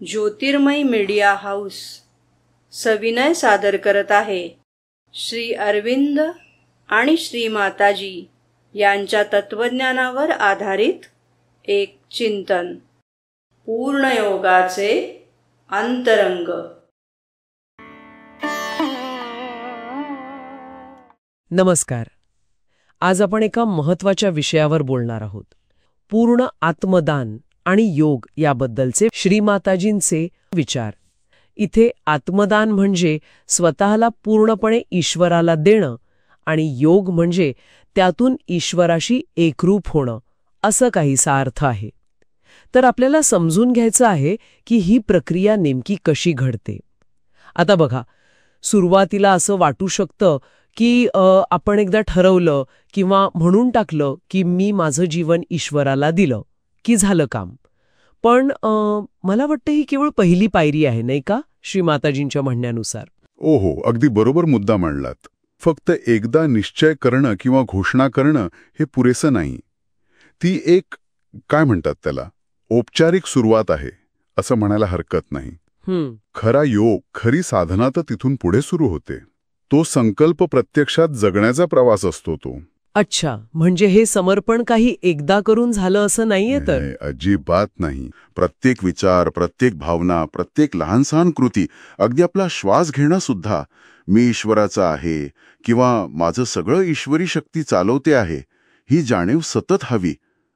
ज्योतिर्मय media house सविनय सादर करत आहे श्री अरविंद आणि श्री माताजी यांच्या तत्वज्ञानावर आधारित एक चिंतन, पूर्णयोगाचे अंतरंग. नमस्कार. आज आपण एका महत्त्वाच्या विषयावर बोलणार आहोत. पूर्ण आत्मदान आणि योग याबद्दलचे श्रीमाताजींचे विचार. इथे आत्मदान म्हणजे स्वतःला पूर्णपणे ईश्वराला देणं आणि योग म्हणजे त्यातून ईश्वराशी एकरूप होणं, असं काहीसा अर्थ आहे. तर आपल्याला समजून घ्यायचं आहे की ही प्रक्रिया नेमकी कशी घडते. आता बघा, सुरुवातीला असं वाटू शकतं की आपण एकदा ठरवलं किंवा म्हणून टाकलं की मी माझं जीवन ईश्वराला दिलं की झालं काम. पण मला वाटतं ही केवळ पहिली पायरी आहे, नाही का, श्रीमाताजींच्या म्हणण्यानुसार? ओहो, अगदी बरोबर मुद्दा मांडलात. फक्त एकदा निश्चय करणं किंवा घोषणा करणं हे पुरेसं नाही. ती एक, काय म्हणतात त्याला, औपचारिक सुरुवात आहे असं म्हणायला हरकत नाही. खरा योग, खरी साधना तर तिथून पुढे सुरू होते. तो संकल्प प्रत्यक्षात जगण्याचा प्रवास असतो तो. अच्छा, म्हणजे हे समर्पण काही एकदा करून झालं असं नाहीये? तर अजिबात नाही. प्रत्येक विचार, प्रत्येक भावना, प्रत्येक लहानसहान कृती, अगदी आपला श्वास घेणं सुद्धा मी ईश्वराचा आहे किंवा माझं सगळं ईश्वरी शक्ती चालवते आहे, ही जाणीव सतत हवी,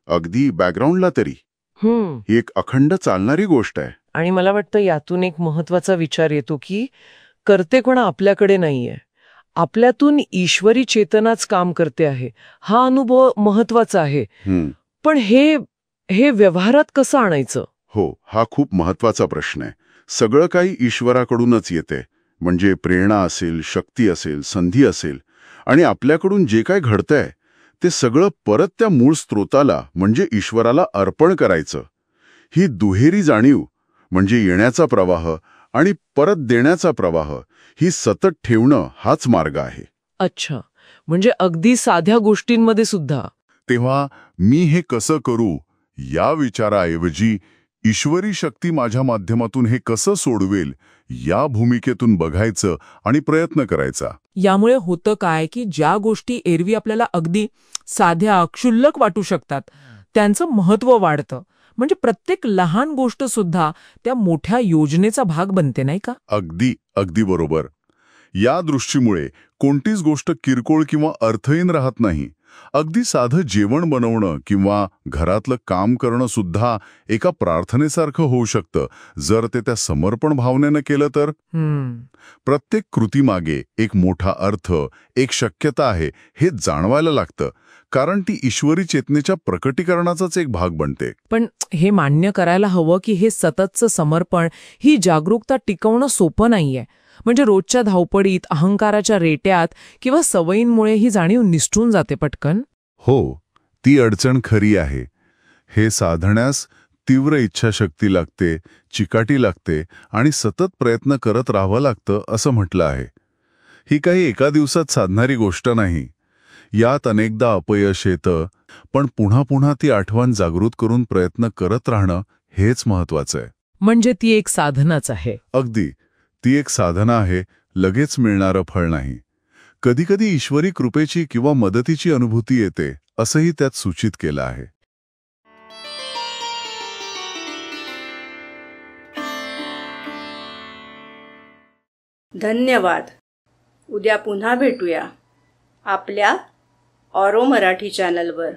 अगदी बॅकग्राऊंडला तरी. ही एक अखंड चालणारी गोष्ट आहे. आणि मला वाटतं यातून एक महत्वाचा विचार येतो की कर्तेपणा आपल्याकडे नाहीये, आपल्यातून ईश्वरी चेतनाच काम करते आहे. हा अनुभव महत्वाचा आहे. पण हे व्यवहारात कसं आणायचं? हो, हा खूप महत्वाचा प्रश्न आहे. सगळं काही ईश्वराकडूनच येते. म्हणजे प्रेरणा असेल, शक्ती असेल, संधी असेल, आणि आपल्याकडून जे काय घडतंय ते सगळं परत त्या मूळ स्रोताला म्हणजे ईश्वराला अर्पण करायचं. ही दुहेरी जाणीव, म्हणजे येण्याचा प्रवाह आणि परत देण्याचा प्रवाह, ही सतत ठेवणं हाच मार्ग आहे. अच्छा, म्हणजे अगदी साध्या गोष्टींमध्ये सुद्धा. तेव्हा मी हे कसं करू या विचाराऐवजी ईश्वरी शक्ती माझ्या माध्यमातून हे कसं सोडवेल या भूमिकेतून बघायचं आणि प्रयत्न करायचा. यामुळे होतं काय की ज्या गोष्टी एरवी आपल्याला अगदी साध्या क्षुल्लक वाटू शकतात त्यांचं महत्त्व वाढतं. म्हणजे प्रत्येक लहान गोष्ट सुद्धा त्या मोठ्या योजनेचा भाग बनते, नाही का? अगदी अगदी बरोबर. या दृष्टीमुळे कोणतीच गोष्ट किरकोळ किंवा अर्थहीन राहत नाही. अगदी साधं जेवण बनवणं किंवा घरातलं काम करणं सुद्धा एका प्रार्थनेसारखं होऊ शकतं, जर ते त्या समर्पण भावनेनं केलं तर. प्रत्येक कृतीमागे एक मोठा अर्थ, एक शक्यता आहे हे जाणवायला लागतं, कारण ती ईश्वरी चेतनेच्या प्रकटीकरणाचाच एक भाग बनते. पण हे मान्य करायला हवं की हे सततचं समर्पण, ही जागरूकता टिकवणं सोपं नाहीये. म्हणजे रोजच्या धावपडीत, अहंकाराच्या रेट्यात किंवा सवयींमुळे ही जाणीव निसटून जाते पटकन. हो, ती अडचण खरी आहे. हे साधण्यास तीव्र इच्छाशक्ती लागते, चिकाटी लागते आणि सतत प्रयत्न करत राहावं लागतं असं म्हटलं आहे. ही काही एका दिवसात साधणारी गोष्ट नाही. यात अनेकदा अपयश येतं, पण पुन्हा पुन्हा ती आठवण जागृत करून प्रयत्न करत राहणं हेच महत्वाचं आहे. म्हणजे ती एक साधनाच आहे. अगदी, ती एक साधना आहे, लगेच मिळणारं फळ नाही. कधीकधी ईश्वरी कृपेची किंवा मदतीची अनुभूती येते असंही त्यात सूचित केलं आहे. धन्यवाद. उद्या पुन्हा भेटूया आपल्या ऑरो मराठी चॅनलवर.